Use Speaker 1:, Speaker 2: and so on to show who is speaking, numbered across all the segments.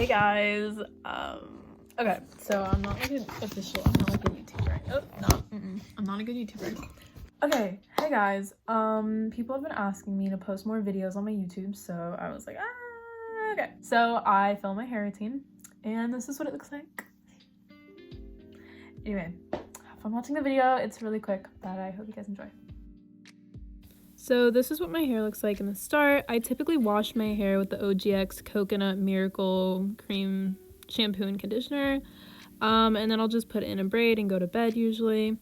Speaker 1: Hey guys, okay, so I'm not like a YouTuber. I'm not a good YouTuber. Okay, hey guys, people have been asking me to post more videos on my YouTube, so I was like, okay. So I filmed my hair routine, and this is what it looks like. Anyway, have fun watching the video. It's really quick, but I hope you guys enjoy. So this is what my hair looks like in the start. I typically wash my hair with the OGX Coconut Miracle Cream shampoo and conditioner. And then I'll just put it in a braid and go to bed usually.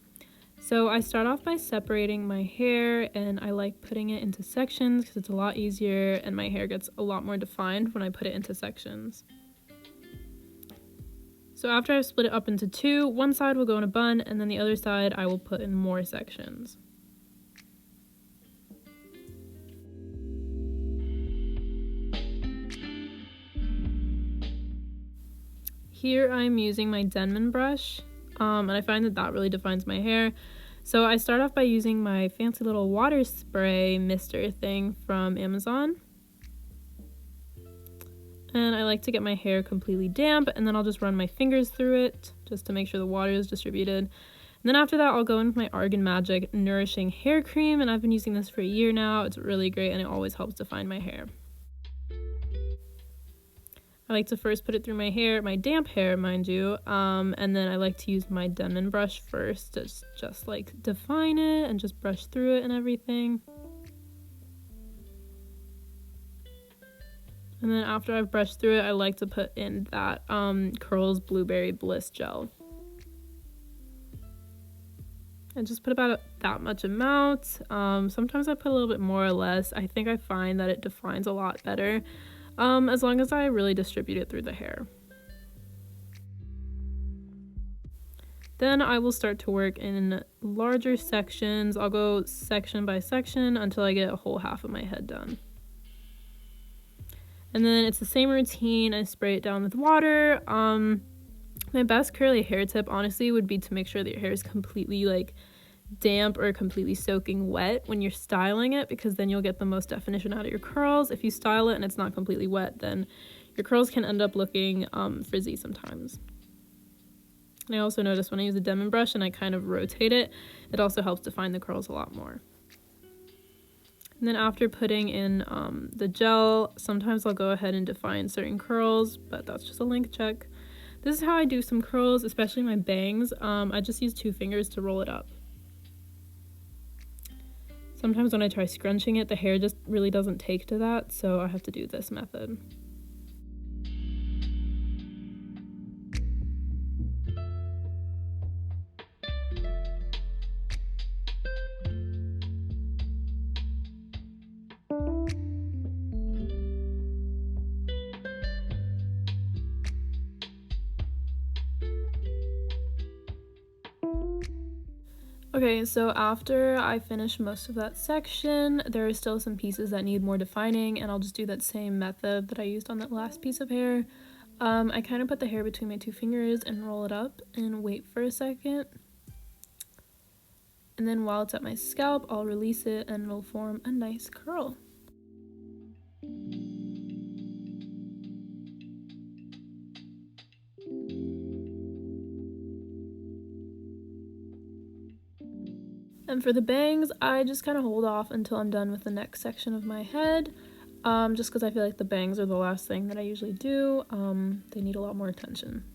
Speaker 1: So I start off by separating my hair, and I like putting it into sections because it's a lot easier and my hair gets a lot more defined when I put it into sections. So after I've split it up into two, one side will go in a bun and then the other side I will put in more sections. Here I'm using my Denman brush, and I find that really defines my hair. So I start off by using my fancy little water spray mister thing from Amazon. And I like to get my hair completely damp, and then I'll just run my fingers through it just to make sure the water is distributed. And then after that, I'll go in with my Argan Magic Nourishing Hair Cream, and I've been using this for a year now. It's really great, and it always helps define my hair. I like to first put it through my hair, my damp hair, mind you, and then I like to use my Denman brush first to just like define it and just brush through it and everything. And then after I've brushed through it, I like to put in that Curls Blueberry Bliss gel. And just put about that much amount. Sometimes I put a little bit more or less. I think I find that it defines a lot better. As long as I really distribute it through the hair. Then I will start to work in larger sections. I'll go section by section until I get a whole half of my head done. And then it's the same routine. I spray it down with water. My best curly hair tip, honestly, would be to make sure that your hair is completely like damp or completely soaking wet when you're styling it, because then you'll get the most definition out of your curls. If you style it and it's not completely wet, then your curls can end up looking frizzy sometimes. And I also notice when I use a Denman brush and I kind of rotate it, it also helps define the curls a lot more. And then after putting in the gel, sometimes I'll go ahead and define certain curls, but that's just a length check. This is how I do some curls, especially my bangs. I just use 2 fingers to roll it up. Sometimes when I try scrunching it, the hair just really doesn't take to that, so I have to do this method. Okay, so after I finish most of that section, there are still some pieces that need more defining, and I'll just do that same method that I used on that last piece of hair. I kind of put the hair between my 2 fingers and roll it up and wait for a second. And then while it's at my scalp, I'll release it and it'll form a nice curl. And for the bangs, I just kind of hold off until I'm done with the next section of my head, just because I feel like the bangs are the last thing that I usually do. They need a lot more attention.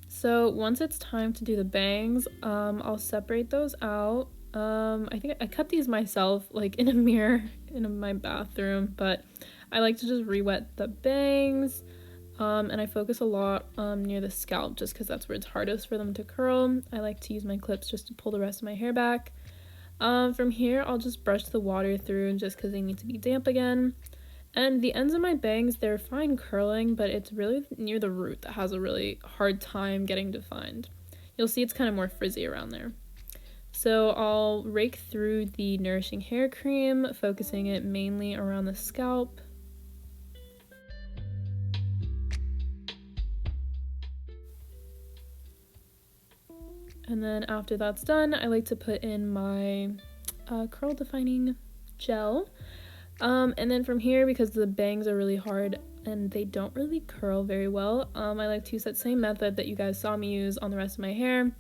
Speaker 1: So once it's time to do the bangs, I'll separate those out. I think I cut these myself, like in a mirror in my bathroom, but I like to just re-wet the bangs, and I focus a lot near the scalp just because that's where it's hardest for them to curl. I like to use my clips just to pull the rest of my hair back. From here, I'll just brush the water through just because they need to be damp again. And the ends of my bangs, they're fine curling, but it's really near the root that has a really hard time getting defined. You'll see it's kind of more frizzy around there. So I'll rake through the Nourishing hair cream, focusing it mainly around the scalp. And then after that's done, I like to put in my curl defining gel. And then from here, because the bangs are really hard and they don't really curl very well, I like to use that same method that you guys saw me use on the rest of my hair,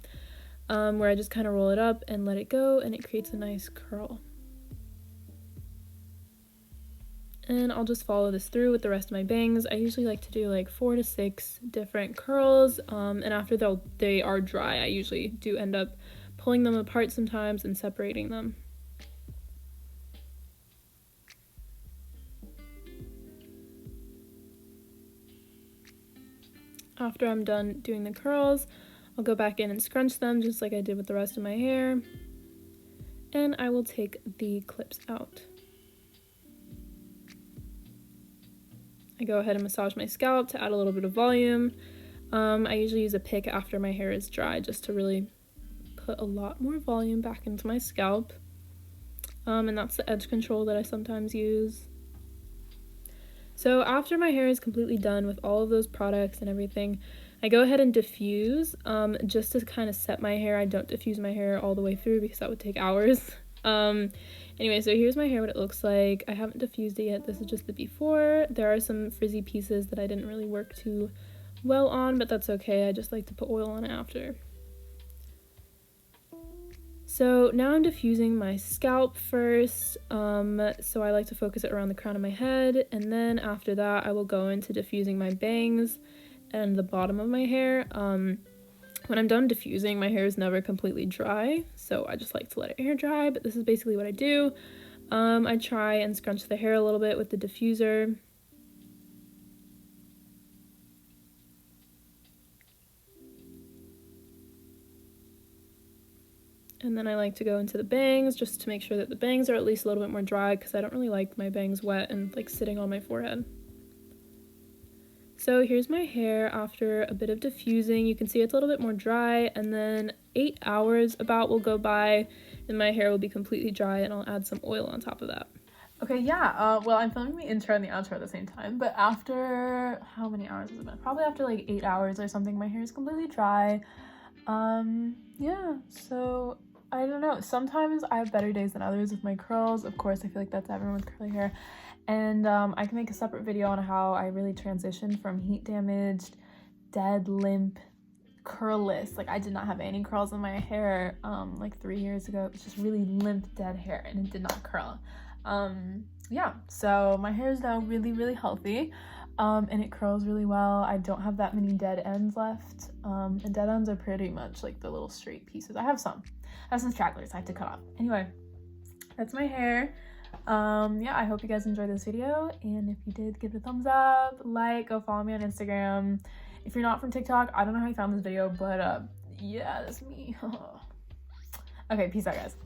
Speaker 1: where I just kind of roll it up and let it go, and it creates a nice curl. And I'll just follow this through with the rest of my bangs. I usually like to do like 4 to 6 different curls, and after they are dry, I usually do end up pulling them apart sometimes and separating them. After I'm done doing the curls, I'll go back in and scrunch them just like I did with the rest of my hair, and I will take the clips out. I go ahead and massage my scalp to add a little bit of volume. I usually use a pick after my hair is dry just to really put a lot more volume back into my scalp. And that's the edge control that I sometimes use. So after my hair is completely done with all of those products and everything, I go ahead and diffuse just to kind of set my hair. I don't diffuse my hair all the way through because that would take hours. Anyway, so here's my hair, what it looks like. I haven't diffused it yet. This is just the before. There are some frizzy pieces that I didn't really work too well on, but that's okay. I just like to put oil on it after. So now I'm diffusing my scalp first. So I like to focus it around the crown of my head, and then after that I will go into diffusing my bangs and the bottom of my hair. When I'm done diffusing, my hair is never completely dry, so I just like to let it air dry, but this is basically what I do. I try and scrunch the hair a little bit with the diffuser. And then I like to go into the bangs just to make sure that the bangs are at least a little bit more dry, because I don't really like my bangs wet and like sitting on my forehead. So here's my hair after a bit of diffusing. You can see it's a little bit more dry, and then 8 hours about will go by and my hair will be completely dry, and I'll add some oil on top of that. Okay, yeah, well, I'm filming the intro and the outro at the same time, but after, how many hours has it been? Probably after like 8 hours or something, my hair is completely dry. Yeah, so I don't know. Sometimes I have better days than others with my curls. Of course, I feel like that's everyone with curly hair. And I can make a separate video on how I really transitioned from heat damaged, dead, limp, curlless. Like, I did not have any curls in my hair like 3 years ago. It was just really limp, dead hair, and it did not curl. Yeah, so my hair is now really, really healthy. And it curls really well. I don't have that many dead ends left. And dead ends are pretty much like the little straight pieces. I have some stragglers I have to cut off. Anyway, that's my hair. Yeah, I hope you guys enjoyed this video, and if you did, give it a thumbs up, like, go follow me on Instagram. If you're not from TikTok, I don't know how you found this video, but yeah, that's me. Okay, peace out, guys.